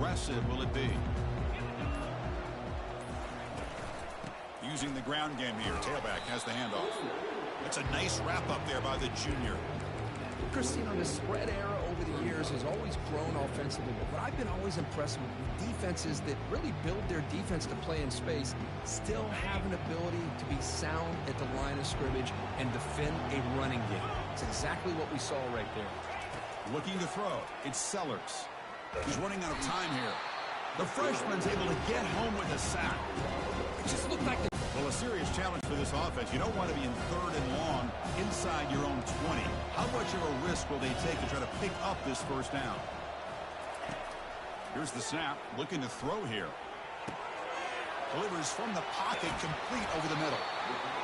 aggressive will it be? Using the ground game here. Tailback has the handoff. It's a nice wrap-up there by the junior. Chris, you know, the spread era over the years has always grown offensively, but I've been always impressed with defenses that really build their defense to play in space, still have an ability to be sound at the line of scrimmage and defend a running game. It's exactly what we saw right there. Looking to throw. It's Sellers. He's running out of time here. The freshman's able to get home with a sack. It just looked like well, a serious challenge for this offense. You don't want to be in 3rd and long inside your own 20. How much of a risk will they take to try to pick up this first down? Here's the snap. Looking to throw here. Delivers from the pocket, complete over the middle.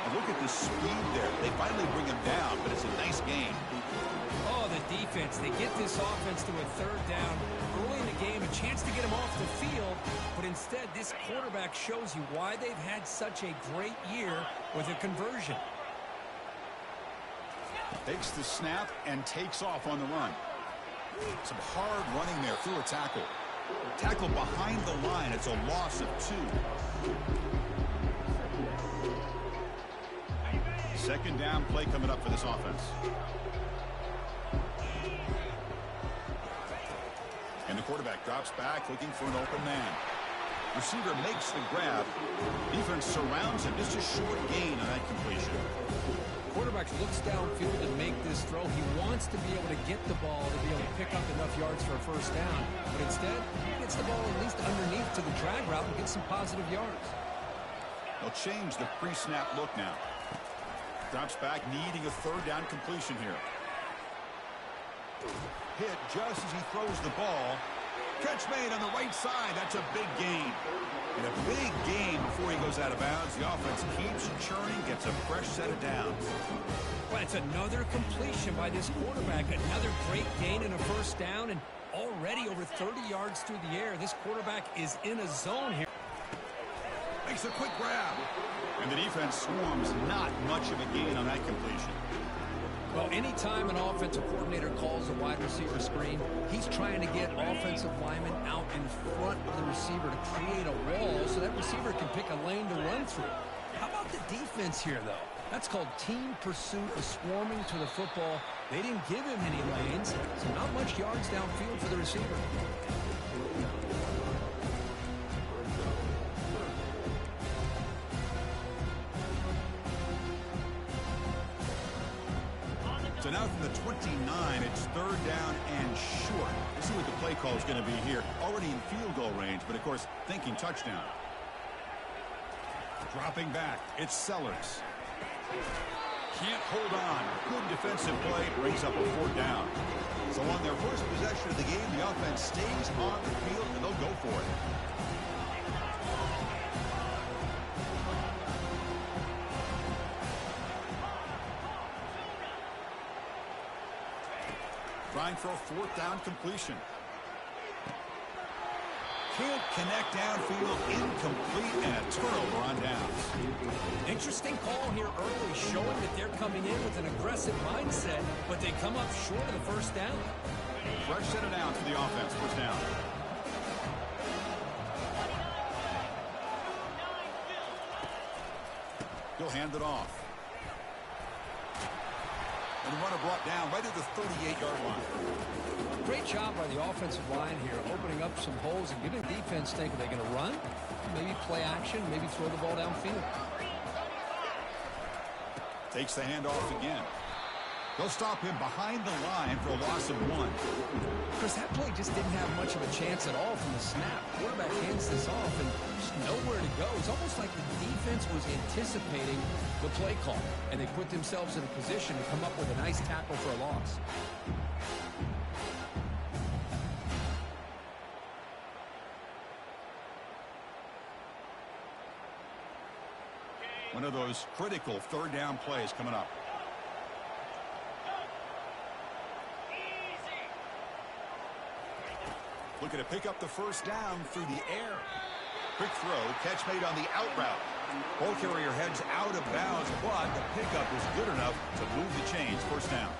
And look at the speed there. They finally bring him down, but it's a nice game. Oh, the defense. They get this offense to a 3rd down early in the game, a chance to get him off the field, but instead this quarterback shows you why they've had such a great year with a conversion. Takes the snap and takes off on the run. Some hard running there through a tackle. Tackle behind the line. It's a loss of 2. 2nd down play coming up for this offense. And the quarterback drops back looking for an open man. Receiver makes the grab. Defense surrounds him. Just a short gain on that completion. Quarterback looks downfield and make this throw. He wants to be able to get the ball to be able to pick up enough yards for a first down. But instead, he gets the ball at least underneath to the drag route and gets some positive yards. They'll change the pre-snap look now. Drops back, needing a 3rd down completion here. Hit just as he throws the ball. Catch made on the right side. That's a big gain. And a big gain before he goes out of bounds. The offense keeps churning, gets a fresh set of downs. Well, it's another completion by this quarterback. Another great gain and a first down. And already over 30 yards through the air. This quarterback is in a zone here. Makes a quick grab. And the defense swarms. Not much of a gain on that completion. Well, anytime an offensive coordinator calls a wide receiver screen, he's trying to get offensive linemen out in front of the receiver to create a wall so that receiver can pick a lane to run through. How about the defense here, though? That's called team pursuit of swarming to the football. They didn't give him any lanes, so not much yards downfield for the receiver. So now from the 29, it's 3rd down and short. Let's see what the play call is going to be here. Already in field goal range, but of course, thinking touchdown. Dropping back, it's Sellers. Can't hold on. Good defensive play, brings up a 4th down. So on their first possession of the game, the offense stays on the field, and they'll go for it. Trying for a 4th down completion. Can't connect downfield, incomplete, and a turnover on downs. Interesting call here early, showing that they're coming in with an aggressive mindset, but they come up short of the first down. Fresh set of downs for the offense, first down. He'll hand it off. And the runner brought down right at the 38-yard line. Great job by the offensive line here, opening up some holes and getting the defense thinking they're going to run, maybe play action, maybe throw the ball downfield. Takes the handoff again. They'll stop him behind the line for a loss of 1. Chris, that play just didn't have much of a chance at all from the snap. Quarterback hands this off and just nowhere to go. It's almost like the defense was anticipating the play call, and they put themselves in a position to come up with a nice tackle for a loss. One of those critical 3rd down plays coming up. Looking to pick up the first down through the air. Quick throw, catch made on the out route. Ball carrier heads out of bounds, but the pickup is good enough to move the chains. First down.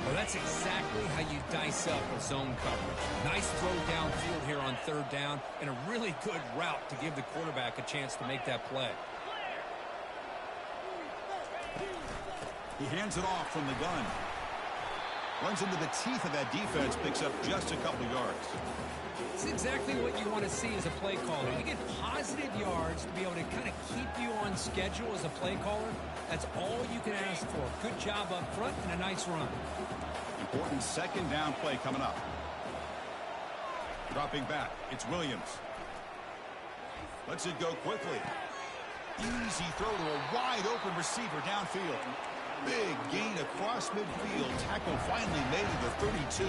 Well, that's exactly how you dice up a zone coverage. Nice throw downfield here on third down and a really good route to give the quarterback a chance to make that play. He hands it off from the gun. Runs into the teeth of that defense, picks up just a couple yards. It's exactly what you want to see as a play caller. You get positive yards to be able to kind of keep you on schedule as a play caller. That's all you can ask for. Good job up front and a nice run. Important second down play coming up. Dropping back, it's Williams. Lets it go quickly. Easy throw to a wide open receiver downfield. Big gain across midfield. Tackle finally made to the 32.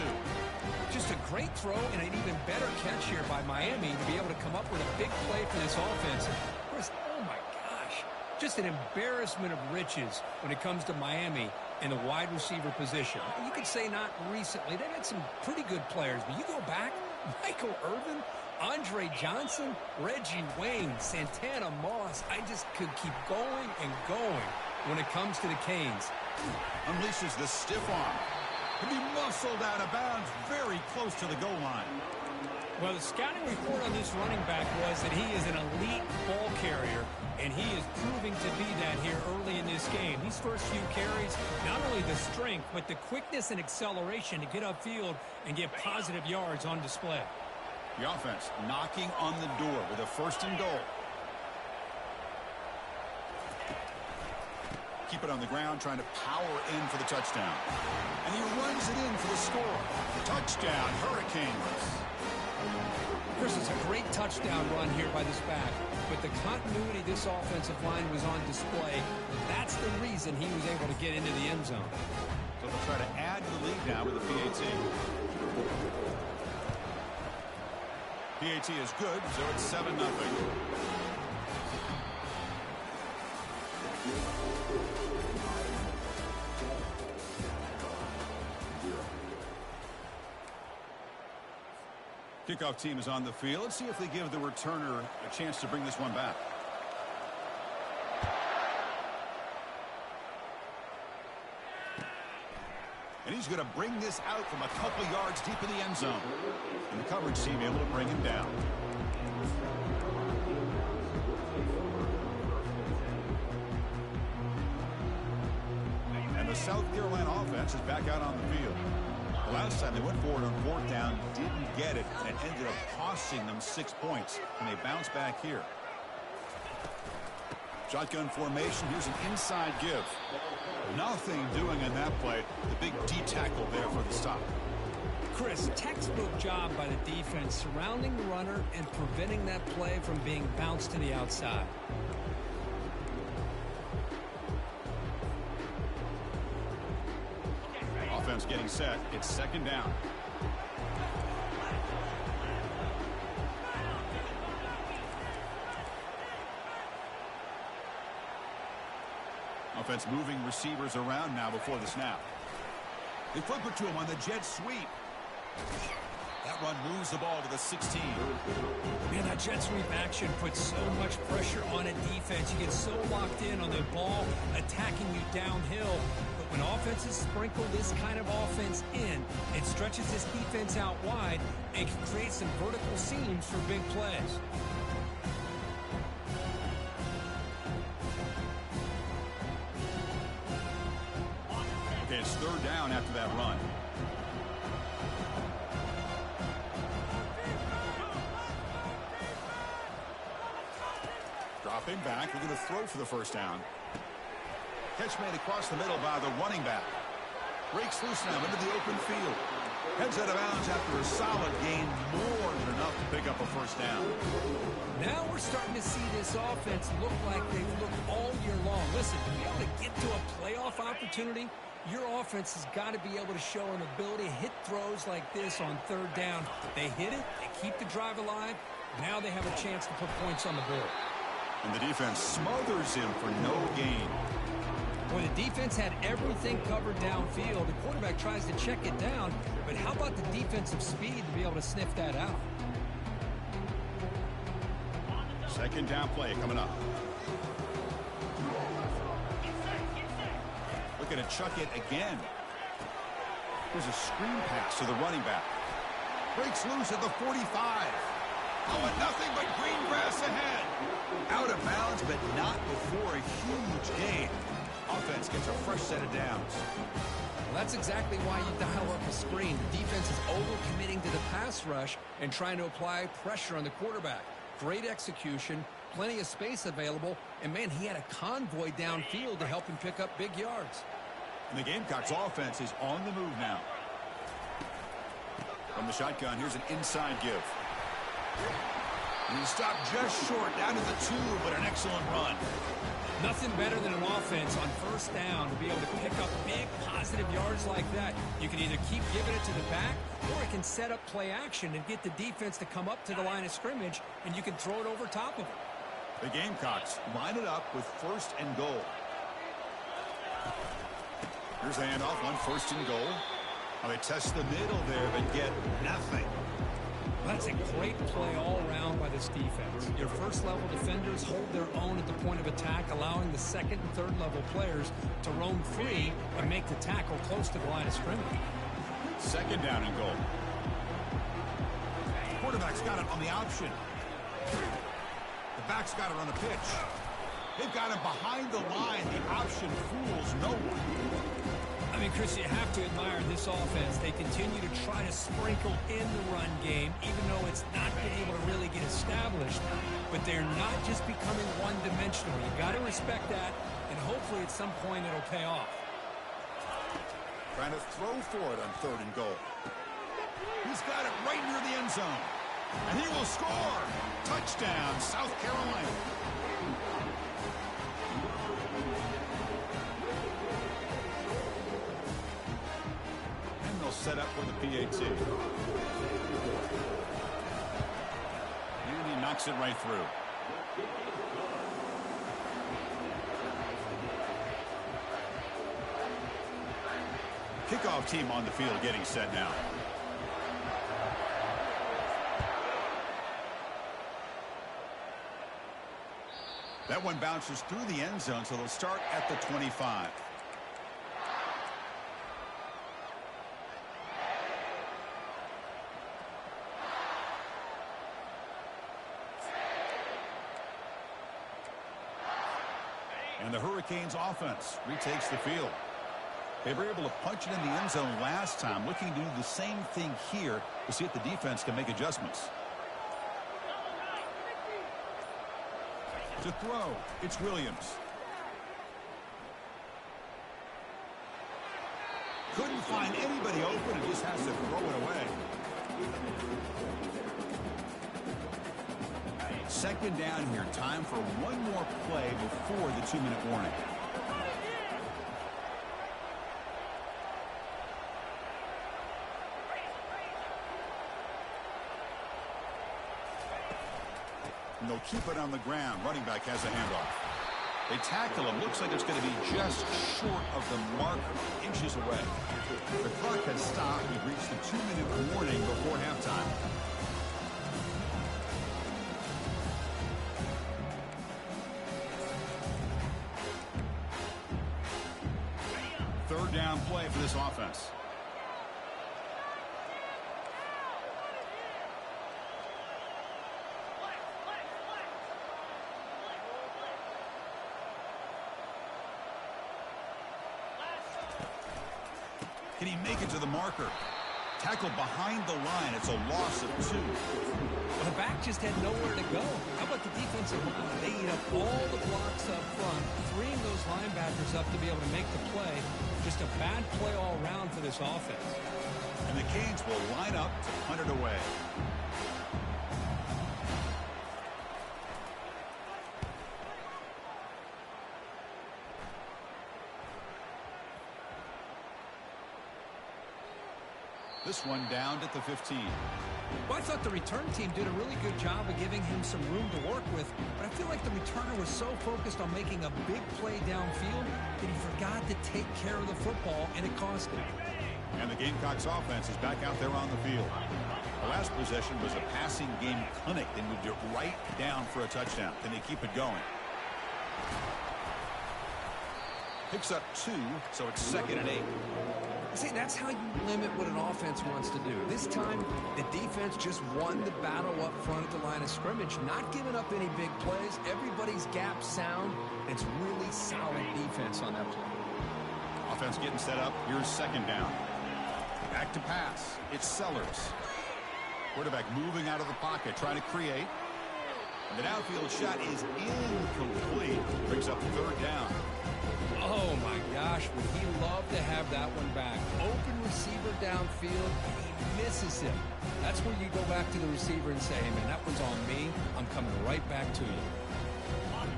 Just a great throw and an even better catch here by Miami to be able to come up with a big play for this offense. Of course, oh my gosh, just an embarrassment of riches when it comes to Miami in the wide receiver position. You could say not recently. They've had some pretty good players, but you go back, Michael Irvin, Andre Johnson, Reggie Wayne, Santana Moss. I just could keep going and going when it comes to the Canes. Unleashes the stiff arm. Can be muscled out of bounds very close to the goal line. Well, the scouting report on this running back was that he is an elite ball carrier, and he is proving to be that here early in this game. These first few carries, not only the strength, but the quickness and acceleration to get upfield and get positive yards on display. The offense knocking on the door with a 1st and goal. Keep it on the ground, trying to power in for the touchdown. And he runs it in for the score. Touchdown, Hurricanes. Chris, it's a great touchdown run here by this back, but the continuity of this offensive line was on display. That's the reason he was able to get into the end zone. So they'll try to add to the lead now with the PAT. PAT is good, so it's 7-0. Kickoff team is on the field. Let's see if they give the returner a chance to bring this one back. And he's going to bring this out from a couple yards deep in the end zone. And the coverage team able to bring him down. And the South Carolina offense is back out on the field. The last time they went forward on 4th down, didn't get it, and it ended up costing them 6 points. And they bounce back here. Shotgun formation. Here's an inside give. Nothing doing in that play. The big D tackle there for the stop. Chris, textbook job by the defense surrounding the runner and preventing that play from being bounced to the outside. Offense getting set. It's 2nd down. Offense moving receivers around now before the snap. They flip it to him on the jet sweep. That run moves the ball to the 16. Man, that jet sweep action puts so much pressure on a defense. You get so locked in on the ball attacking you downhill. But when offenses sprinkle this kind of offense in, it stretches this defense out wide and can create some vertical seams for big plays. Okay, it's 3rd down after that run. Dropping back, we're going to throw for the 1st down. Catch made across the middle by the running back. Breaks loose now into the open field. Heads out of bounds after a solid gain, more than enough to pick up a 1st down. Now we're starting to see this offense look like they've looked all year long. Listen, to be able to get to a playoff opportunity, your offense has got to be able to show an ability to hit throws like this on 3rd down. They hit it, they keep the drive alive. Now they have a chance to put points on the board. And the defense smothers him for no gain. Well, the defense had everything covered downfield. The quarterback tries to check it down, but how about the defensive speed to be able to sniff that out? 2nd down play coming up. Looking to chuck it again. There's a screen pass to the running back. Breaks loose at the 45. Oh, and nothing but green grass ahead. Out of bounds, but not before a huge gain. Offense gets a fresh set of downs. Well, that's exactly why you dial up a screen. The defense is overcommitting to the pass rush and trying to apply pressure on the quarterback. Great execution, plenty of space available, and, man, he had a convoy downfield to help him pick up big yards. And the Gamecocks offense is on the move now. From the shotgun, here's an inside give. And he stopped just short, down to the 2, but an excellent run. Nothing better than an offense on first down to be able to pick up big positive yards like that. You can either keep giving it to the back, or it can set up play action and get the defense to come up to the line of scrimmage, and you can throw it over top of it. The Gamecocks line it up with 1st and goal. Here's the handoff on 1st and goal. Well, they test the middle there, but get nothing. That's a great play all around by this defense. Your first-level defenders hold their own at the point of attack, allowing the second and third-level players to roam free and make the tackle close to the line of scrimmage. 2nd down and goal. Quarterback's got it on the option. The back's got it on the pitch. They've got him behind the line. The option fools no one. I mean, Chris, you have to admire this offense. They continue to try to sprinkle in the run game, even though it's not been able to really get established. But they're not just becoming one-dimensional. You've got to respect that, and hopefully at some point it'll pay off. Trying to throw for it on 3rd and goal. He's got it right near the end zone. And he will score. Touchdown, South Carolina. Set up for the PAT. And he knocks it right through. Kickoff team on the field getting set now. That one bounces through the end zone, so they'll start at the 25. And the Hurricanes offense retakes the field. They were able to punch it in the end zone last time, looking to do the same thing here to see if the defense can make adjustments. To throw, it's Williams. Couldn't find anybody open and just has to throw it away. 2nd down here. Time for one more play before the 2-minute warning. And they'll keep it on the ground. Running back has a handoff. They tackle him. Looks like it's going to be just short of the marker, inches away. The clock has stopped. We've reached the 2-minute warning before halftime. 3rd down play for this offense. Can he make it to the marker? Tackled behind the line. It's a loss of 2. Well, the back just had nowhere to go. How about the defensive line? They eat up all the blocks up front, freeing those linebackers up to be able to make the play. Just a bad play all around for this offense. And the Canes will line up to punt it away. This one down at the 15. Well, I thought the return team did a really good job of giving him some room to work with, but I feel like the returner was so focused on making a big play downfield that he forgot to take care of the football, and it cost him. And the Gamecocks offense is back out there on the field. The last possession was a passing game clinic. They moved it right down for a touchdown. Can they keep it going? Picks up 2, so it's 2nd and 8. See, that's how you limit what an offense wants to do. This time, the defense just won the battle up front at the line of scrimmage, not giving up any big plays. Everybody's gap sound. It's really solid defense on that play. Offense getting set up. Here's second down. Back to pass. It's Sellers. Quarterback moving out of the pocket, trying to create. And the downfield shot is incomplete. Brings up third down. Oh, my gosh, would he love to have that one back. Open receiver downfield, and he misses him. That's where you go back to the receiver and say, hey, man, that one's on me. I'm coming right back to you.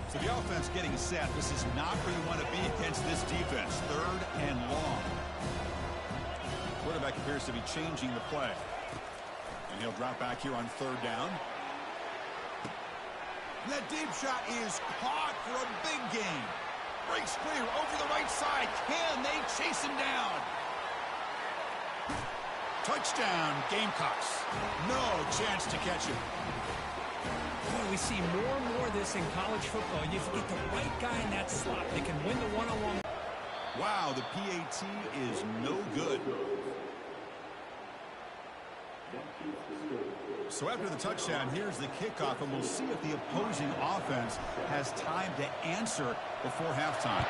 So the offense getting set. This is not where you want to be against this defense. Third and long. Quarterback appears to be changing the play. And he'll drop back here on third down. That deep shot is caught for a big gain. Breaks clear over the right side. Can they chase him down? Touchdown, Gamecocks. No chance to catch him. Boy, we see more and more of this in college football. You have to get the right guy in that slot. They can win the one-on-one. Wow, the PAT is no good. So after the touchdown, here's the kickoff, and we'll see if the opposing offense has time to answer before halftime.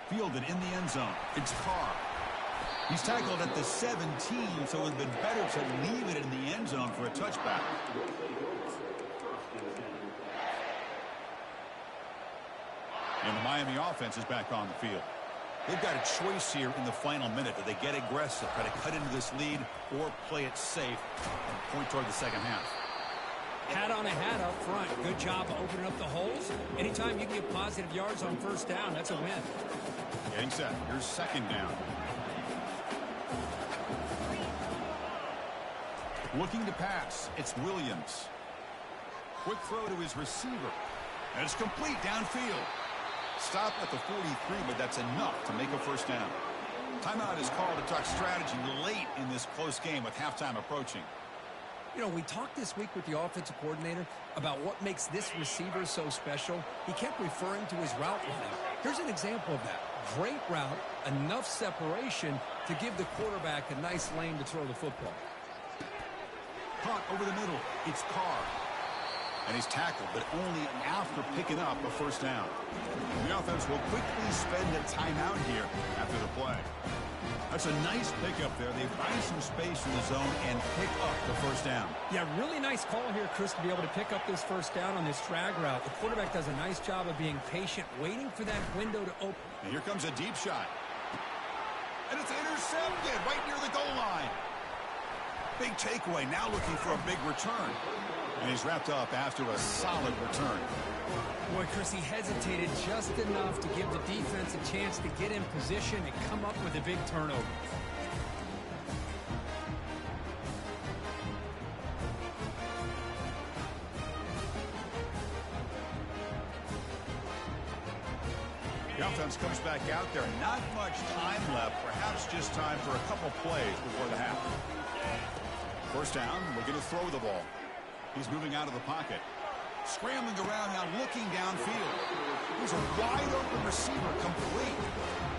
Fielded in the end zone. It's Carr. He's tackled at the 17, so it would have been better to leave it in the end zone for a touchback. And the Miami offense is back on the field. They've got a choice here in the final minute. Do they get aggressive, try to cut into this lead, or play it safe and point toward the second half? Hat on a hat up front. Good job of opening up the holes. Anytime you get positive yards on first down, that's a win. Getting set. Here's second down. Looking to pass. It's Williams. Quick throw to his receiver. And it's complete downfield. Stop at the 43, but that's enough to make a first down. Timeout is called to talk strategy late in this close game with halftime approaching. You know, we talked this week with the offensive coordinator about what makes this receiver so special. He kept referring to his route running. Here's an example of that. Great route, enough separation to give the quarterback a nice lane to throw the football. Caught over the middle. It's Carr. And he's tackled, but only after picking up a first down. The offense will quickly spend a timeout here after the play. That's a nice pickup there. They find some space in the zone and pick up the first down. Yeah, really nice call here, Chris, to be able to pick up this first down on this drag route. The quarterback does a nice job of being patient, waiting for that window to open. And here comes a deep shot. And it's intercepted right near the goal line. Big takeaway, now looking for a big return. And he's wrapped up after a solid return. Boy, Chris, he hesitated just enough to give the defense a chance to get in position and come up with a big turnover. The offense comes back out there. Not much time left. Perhaps just time for a couple plays before the half. First down, looking to throw the ball. He's moving out of the pocket. Scrambling around now, looking downfield. He's a wide-open receiver, complete.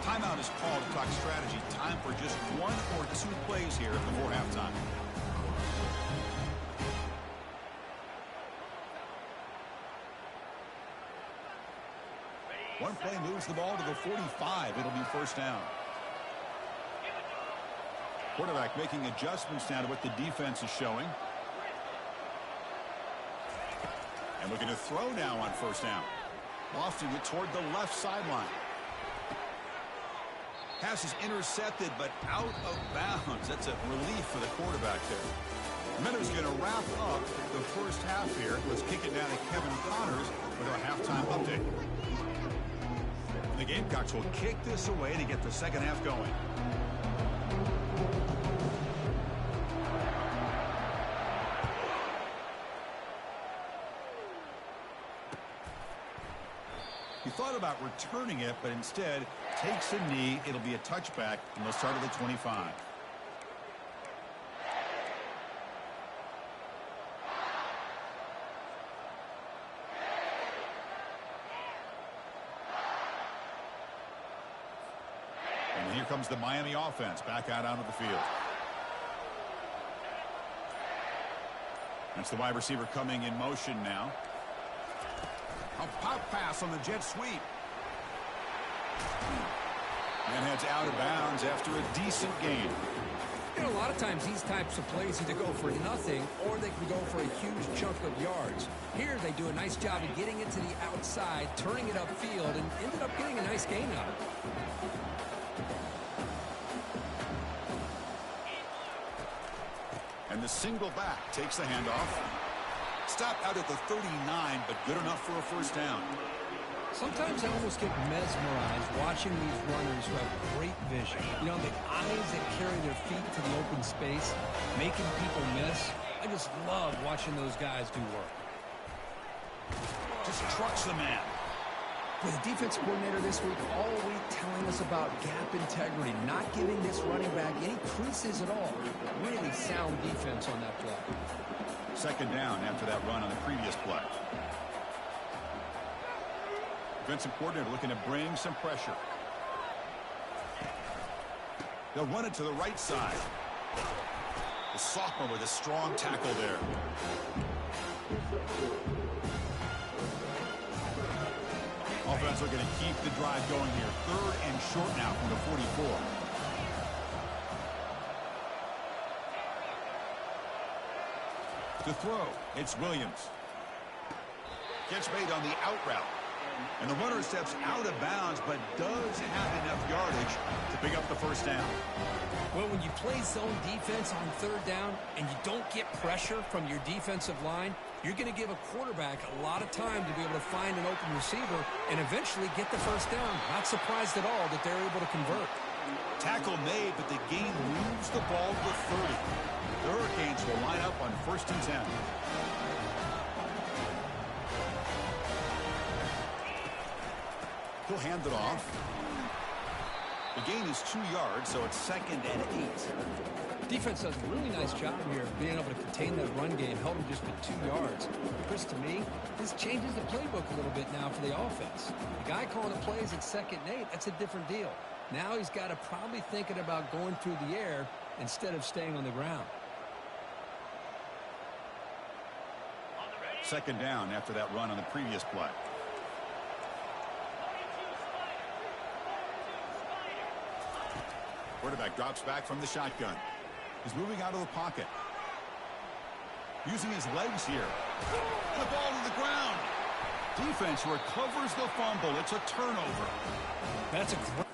Timeout is called to talk strategy. Time for just one or two plays here before halftime. One play moves the ball to the 45. It'll be first down. Quarterback making adjustments now to what the defense is showing. And looking to throw now on first down. Lofting it toward the left sideline. Pass is intercepted, but out of bounds. That's a relief for the quarterback there. Minnows going to wrap up the first half here. Let's kick it down to Kevin Connors with our halftime update. And the Gamecocks will kick this away to get the second half going. He thought about returning it, but instead takes a knee. It'll be a touchback, and they'll start at the 25. here comes the Miami offense back out onto the field. That's the wide receiver coming in motion now. A pop pass on the jet sweep. And heads out of bounds after a decent gain. You know, a lot of times these types of plays either go for nothing or they can go for a huge chunk of yards. Here they do a nice job of getting it to the outside, turning it upfield, and ended up getting a nice gain out of it. And the single back takes the handoff. Stopped out at the 39, but good enough for a first down. Sometimes I almost get mesmerized watching these runners who have great vision. You know, the eyes that carry their feet to the open space, making people miss. I just love watching those guys do work. Just trucks the man. With the defense coordinator this week all week telling us about gap integrity, not giving this running back any creases at all. Really sound defense on that play. Second down after that run on the previous play. Defensive coordinator looking to bring some pressure. They'll run it to the right side. The sophomore with a strong tackle there. Offense looking to keep the drive going here. Third and short now from the 44. To throw, it's Williams. Catch made on the out route. And the runner steps out of bounds, but does have enough yardage to pick up the first down. Well, when you play zone defense on third down and you don't get pressure from your defensive line, you're going to give a quarterback a lot of time to be able to find an open receiver and eventually get the first down. Not surprised at all that they're able to convert. Tackle made, but the game moves the ball to 30. The Hurricanes will line up on 1st and 10. He'll hand it off. The gain is 2 yards, so it's 2nd and 8. Defense does a really nice job here of being able to contain that run game, held him just to 2 yards. Chris, to me, this changes the playbook a little bit now for the offense. The guy calling the plays at 2nd and 8, that's a different deal. Now he's got to probably thinking about going through the air instead of staying on the ground. Second down after that run on the previous play. Quarterback drops back from the shotgun. He's moving out of the pocket. Using his legs here. The ball to the ground. Defense recovers the fumble. It's a turnover. That's a great...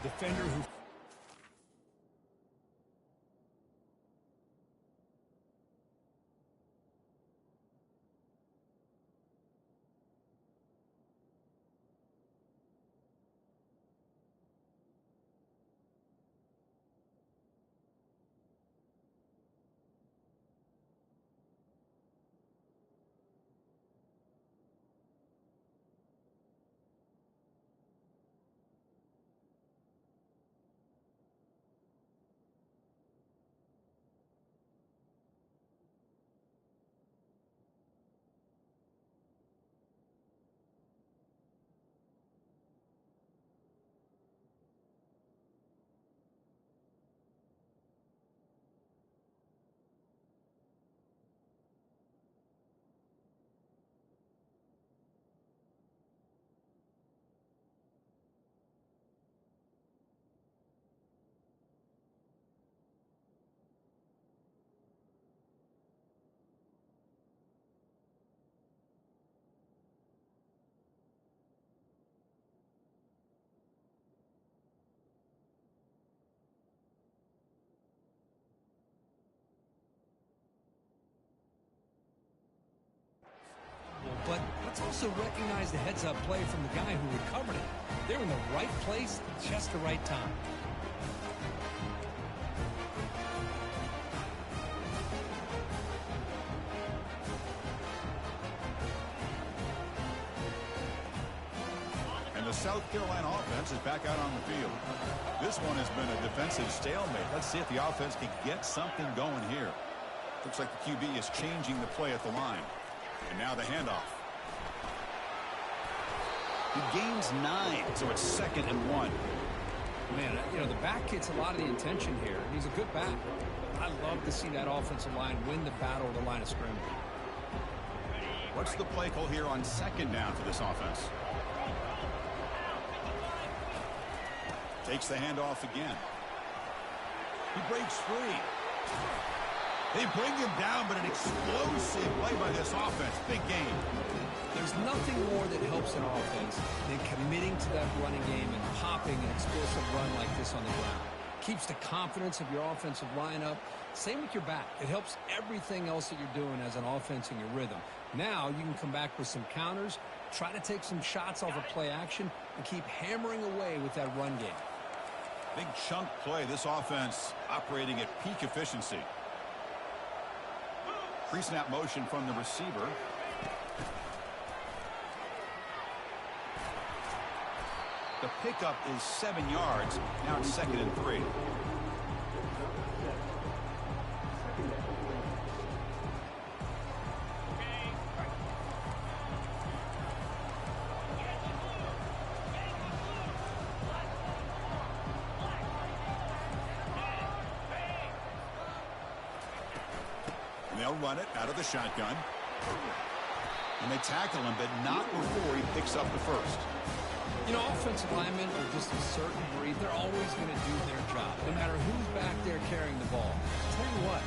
defender who... Let's also recognize the heads-up play from the guy who recovered it. They were in the right place at just the right time. And the South Carolina offense is back out on the field. This one has been a defensive stalemate. Let's see if the offense can get something going here. Looks like the QB is changing the play at the line. And now the handoff. He gains 9, so it's 2nd and 1. Man, you know, the back gets a lot of the attention here. He's a good back. I love to see that offensive line win the battle at the line of scrimmage. What's the play call here on 2nd down for this offense? Takes the handoff again. He breaks free. They bring him down, but an explosive play by this offense. Big game. There's nothing more that helps an offense than committing to that running game and popping an explosive run like this on the ground. Keeps the confidence of your offensive lineup. Same with your back. It helps everything else that you're doing as an offense in your rhythm. Now you can come back with some counters, try to take some shots off of play action, and keep hammering away with that run game. Big chunk play. This offense operating at peak efficiency. Pre-snap motion from the receiver. The pickup is 7 yards. Now it's 2nd and 3. And they'll run it out of the shotgun. And they tackle him, but not before he picks up the first. You know, offensive linemen are just a certain breed. They're always going to do their job, no matter who's back there carrying the ball. I'll tell you what,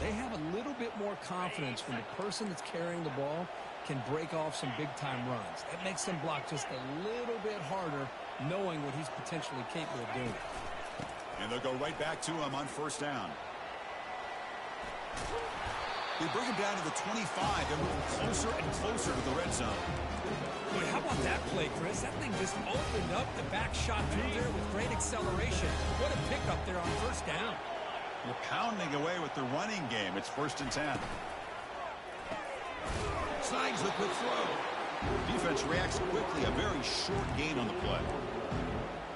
they have a little bit more confidence when the person that's carrying the ball can break off some big-time runs. That makes them block just a little bit harder, knowing what he's potentially capable of doing. And they'll go right back to him on 1st down. They bring him down to the 25. They're moving closer and closer to the red zone. Boy, how about that play, Chris? That thing just opened up. The back shot through there with great acceleration. What a pickup there on 1st down. You're pounding away with the running game. It's 1st and 10. Snides the quick throw. Defense reacts quickly. A very short gain on the play.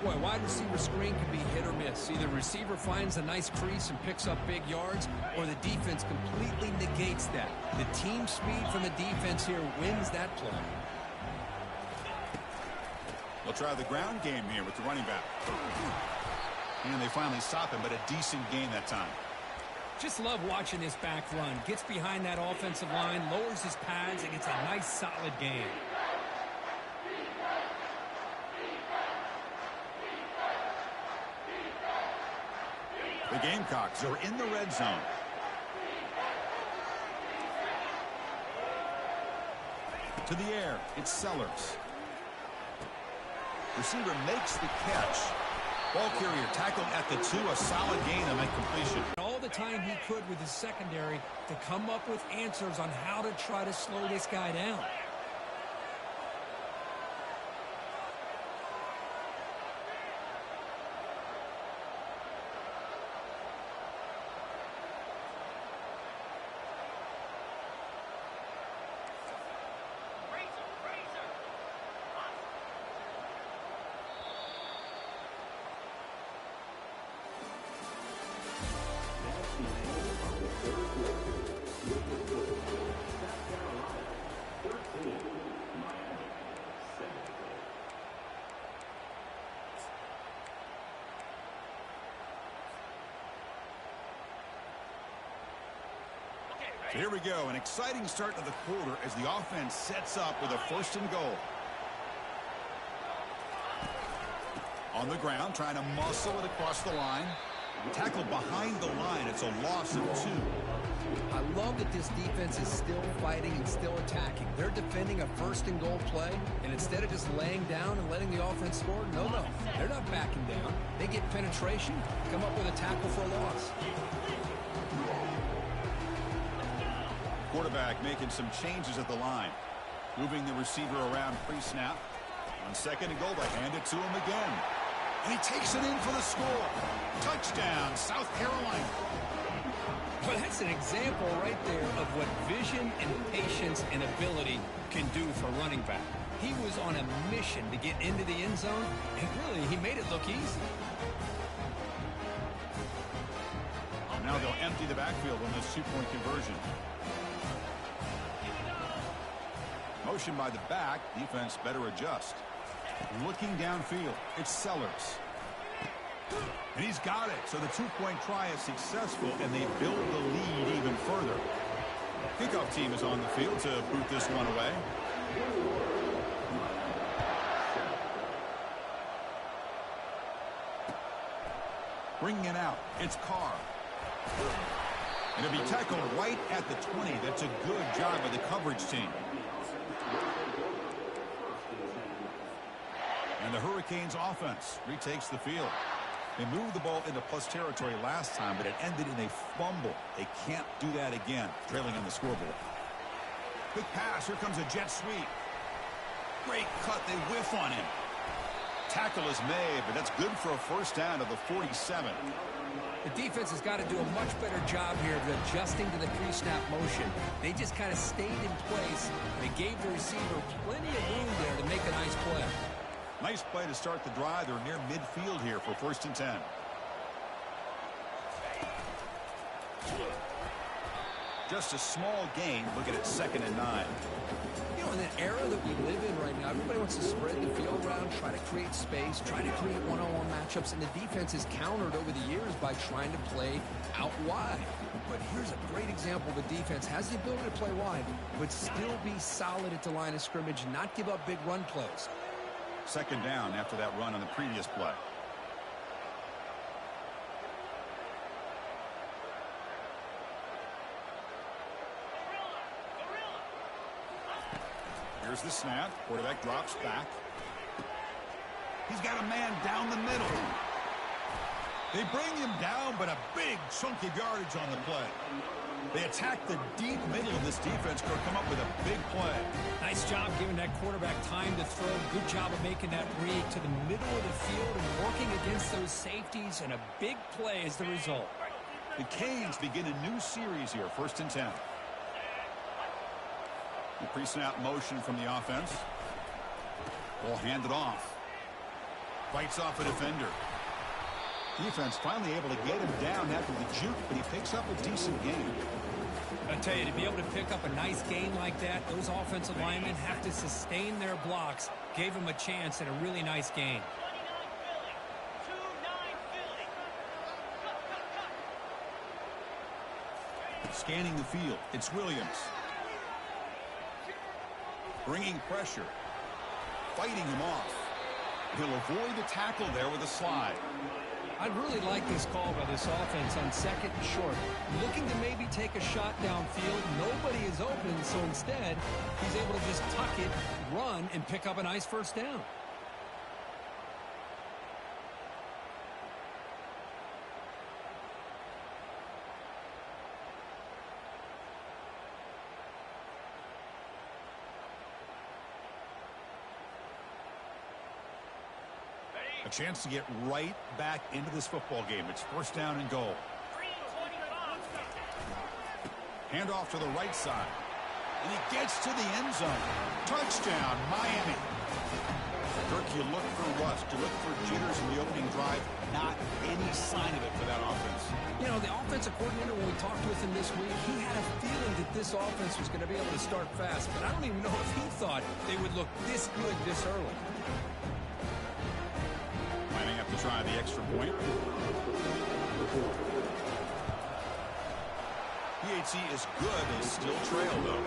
Boy, wide receiver screen can be hit or miss. Either receiver finds a nice crease and picks up big yards, or the defense completely negates that. The team speed from the defense here wins that play. They'll try the ground game here with the running back. And they finally stop him, but a decent gain that time. Just love watching this back run. Gets behind that offensive line, lowers his pads, and gets a nice solid gain. The Gamecocks are in the red zone. To the air, it's Sellers. Receiver makes the catch. Ball carrier tackled at the 2, a solid gain and make completion. All the time he could with his secondary to come up with answers on how to try to slow this guy down. So here we go, an exciting start to the quarter as the offense sets up with a 1st and goal. On the ground, trying to muscle it across the line. Tackled behind the line. It's a loss of 2. I love that this defense is still fighting and still attacking. They're defending a 1st and goal play, and instead of just laying down and letting the offense score, no, they're not backing down. They get penetration, come up with a tackle for a loss. Quarterback making some changes at the line. Moving the receiver around pre-snap. On second and goal, they hand it to him again. And he takes it in for the score. Touchdown, South Carolina. Well, that's an example right there of what vision and patience and ability can do for a running back. He was on a mission to get into the end zone, and really, he made it look easy. Now they'll empty the backfield on this two-point conversion. Motion by the back. Defense better adjust. Looking downfield. It's Sellers. And he's got it. So the two-point try is successful, and they build the lead even further. Kickoff team is on the field to boot this one away. Bringing it out. It's Carr. And it'll be tackled right at the 20. That's a good job by the coverage team. And the Hurricanes offense retakes the field. They moved the ball into plus territory last time, but it ended in a fumble. They can't do that again, trailing on the scoreboard. Quick pass. Here comes a jet sweep. Great cut. They whiff on him. Tackle is made, but that's good for a first down to the 47. The defense has got to do a much better job here of adjusting to the pre-snap motion. They just kind of stayed in place, and it gave the receiver plenty of room there to make a nice play. Nice play to start the drive. They're near midfield here for 1st and 10. Just a small gain. Looking at 2nd and 9. You know, in the era that we live in right now, everybody wants to spread the field around, try to create space, try to create one-on-one matchups, and the defense is countered over the years by trying to play out wide. But here's a great example. The defense has the ability to play wide, but still be solid at the line of scrimmage, not give up big run plays. 2nd down after that run on the previous play. Here's the snap. Quarterback drops back. He's got a man down the middle. They bring him down, but a big chunk of yardage on the play. They attack the deep middle of this defense, come up with a big play. Nice job giving that quarterback time to throw. Good job of making that read to the middle of the field and working against those safeties, and a big play is the result. The Canes begin a new series here, 1st and 10. The pre-snap motion from the offense. Ball handed off. Fights off a defender. Defense finally able to get him down after the juke, but he picks up a decent gain. I tell you, to be able to pick up a nice gain like that, those offensive linemen have to sustain their blocks. Gave him a chance and a really nice gain. Scanning the field, it's Williams. Bringing pressure. Fighting him off. He'll avoid the tackle there with a slide. I'd really like this call by this offense on 2nd and short. Looking to maybe take a shot downfield. Nobody is open, so instead, he's able to just tuck it, run, and pick up a nice first down. A chance to get right back into this football game. It's 1st down and goal. Handoff to the right side. And he gets to the end zone. Touchdown, Miami. Kirk, you look for rust. You look for jitters in the opening drive. Not any sign of it for that offense. You know, the offensive coordinator, when we talked with him this week, he had a feeling that this offense was going to be able to start fast. But I don't even know if he thought they would look this good this early. To try the extra point. PAT is good. They still trail, though.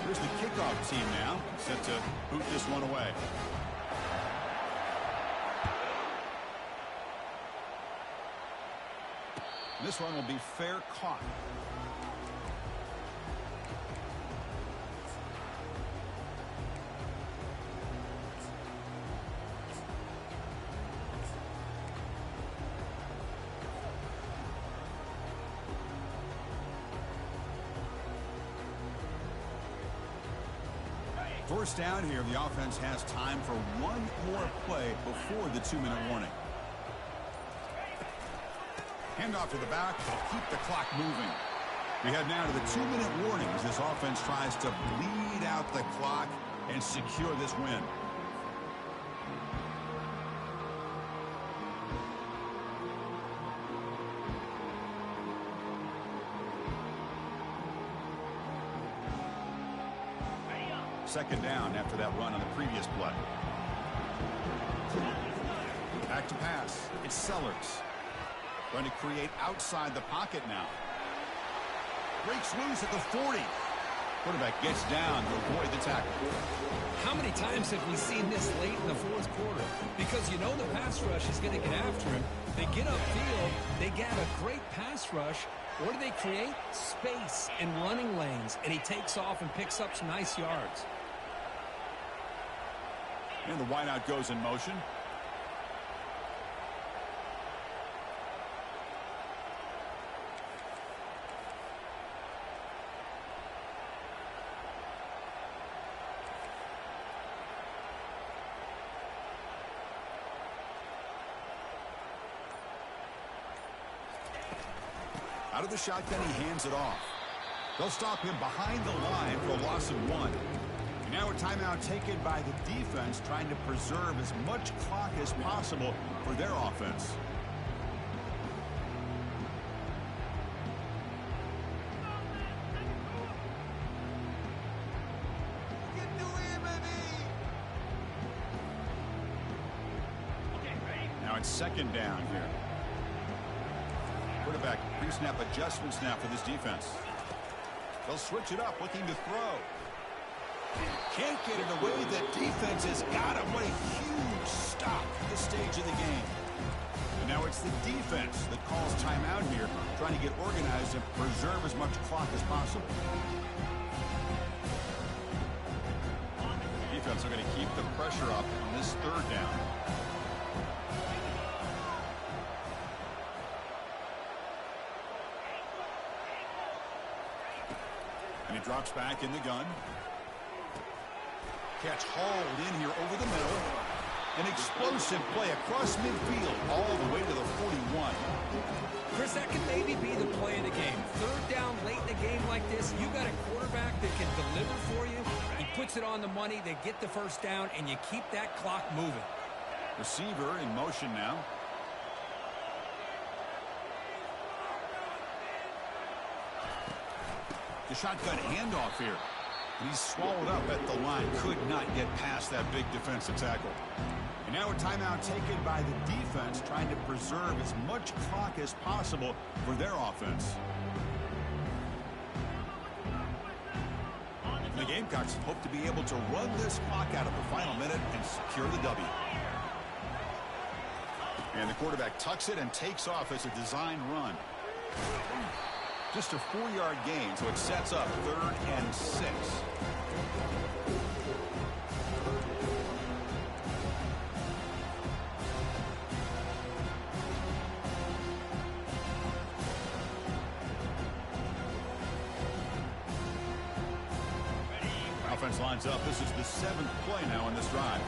Here's the kickoff team now, set to boot this one away. This one will be fair caught. First down here, the offense has time for one more play before the 2-minute warning. Handoff to the back. They'll keep the clock moving. We head now to the 2-minute warning as this offense tries to bleed out the clock and secure this win. Second down after that run on the previous play. Back to pass. It's Sellers. Going to create outside the pocket now. Breaks loose at the 40. Quarterback gets down to avoid the tackle. How many times have we seen this late in the fourth quarter? Because you know the pass rush is going to get after him. They get upfield. They get a great pass rush. What do they create? Space and running lanes. And he takes off and picks up some nice yards. And the wideout goes in motion. Out of the shotgun, he hands it off. They'll stop him behind the line for a loss of 1. Now a timeout taken by the defense, trying to preserve as much clock as possible for their offense. Now it's second down here. Quarterback pre-snap adjustments now for this defense. They'll switch it up, looking to throw. Can't get it away. The defense has got him. What a huge stop at this stage of the game. And now it's the defense that calls timeout here, trying to get organized and preserve as much clock as possible. Defense are going to keep the pressure up on this third down. And he drops back in the gun. Catch hauled in here over the middle. An explosive play across midfield all the way to the 41. Chris, that could maybe be the play of the game. Third down late in a game like this, you got a quarterback that can deliver for you. He puts it on the money. They get the first down, and you keep that clock moving. Receiver in motion now. The shotgun handoff here. And he's swallowed up at the line. Could not get past that big defensive tackle. And now a timeout taken by the defense, trying to preserve as much clock as possible for their offense. And the Gamecocks hope to be able to run this clock out of the final minute and secure the W. And the quarterback tucks it and takes off as a design run. Just a 4-yard gain, so it sets up 3rd and 6. Offense lines up. This is the 7th play now in this drive.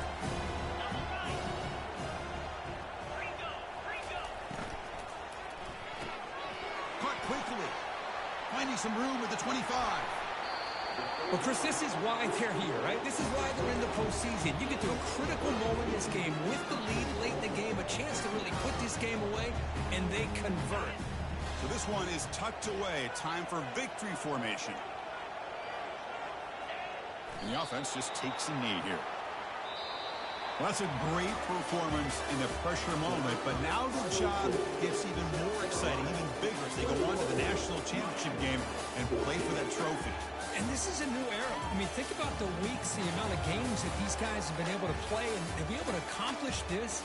Caught quickly. Finding some room at the 25. Well, Chris, this is why they're here, right? This is why they're in the postseason. You get to a critical moment in this game with the lead late in the game, a chance to really put this game away, and they convert. So this one is tucked away. Time for victory formation. And the offense just takes a knee here. Well, that's a great performance in the pressure moment, but now the job gets even more exciting, even bigger as they go on to the national championship game and play for that trophy. And this is a new era. I mean, think about the weeks, the amount of games that these guys have been able to play, and to be able to accomplish this